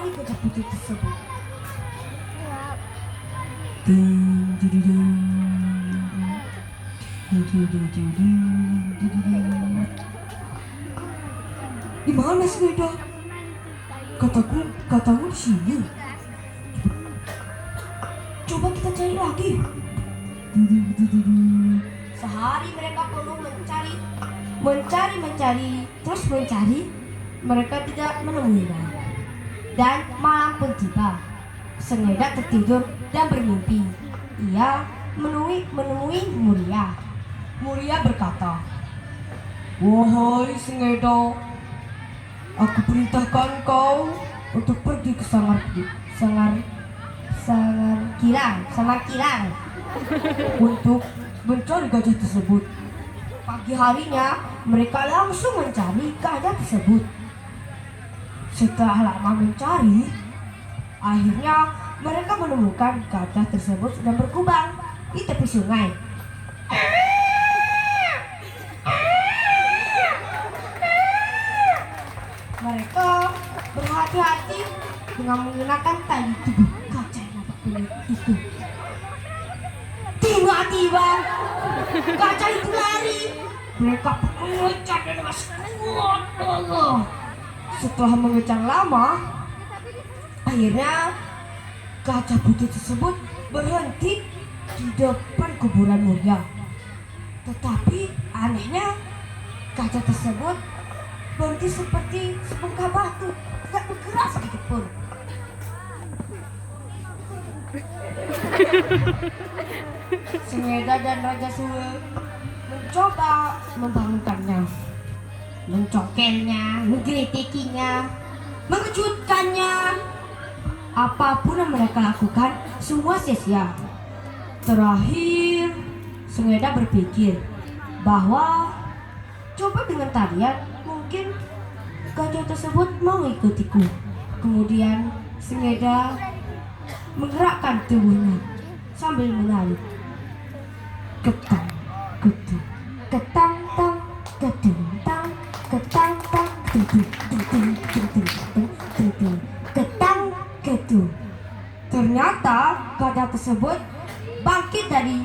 lari gajah putih tersebut. Di mana sepeda? Katamu di sini. Coba kita cari lagi. Sehari mereka penuh mencari, mereka tidak menemuinya. Dan malam pun tiba. Sengeda tertidur dan bermimpi. Ia menemui Muria. Muria berkata, "Wahai Sengeda, aku perintahkan kau untuk pergi ke Samar Kilang untuk mencari gajah tersebut." Pagi harinya mereka langsung mencari gajah tersebut. Setelah lama mencari, akhirnya mereka menemukan gajah tersebut sedang berkubang di tepi sungai. Mereka berhati-hati dengan menggunakan tali tubuh gajah yang nampak penyuh itu. Tiba-tiba gajah itu lari. Mereka mengejar dengan sekuat tenaga. Setelah mengejar lama, akhirnya gajah putih tersebut berhenti di depan kuburan Muria. Tetapi anehnya gajah tersebut berhenti seperti sebongkah batu, tidak bergerak sedikit pun. Sengeda dan Raja Sule mencoba membangunkannya, mencongkelnya, menggeritikinya, mengejutkannya. Apapun yang mereka lakukan, semua sia-sia. Terakhir, Sengeda berpikir bahwa coba dengan tarian, mungkin gajah tersebut mau ikutiku. Kemudian Sengeda menggerakkan tubuhnya sambil menari. Ketang, ketang, ketang, tang, ketang, tang, ketang, tang, ketang, ketang, ketang, ketang, ketang, ketang. Ternyata gajah tersebut bangkit dari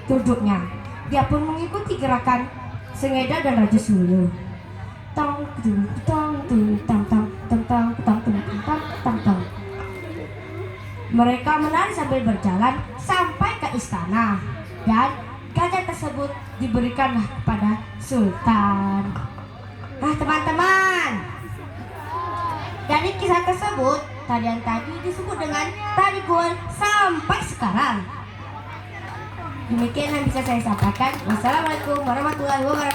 duduknya. Dia pun mengikuti gerakan Sengeda dan Raja Sule. Tang, tang, tang, tang, tang, tang, tang, tang, tang, tang. Mereka menari sambil berjalan sampai ke istana, dan gajah tersebut diberikanlah kepada Sultan. Nah teman-teman, dari kisah tersebut, tarian tadi disebut dengan tari Gol sampai sekarang. Demikian yang bisa saya sampaikan. Wassalamualaikum warahmatullahi wabarakatuh.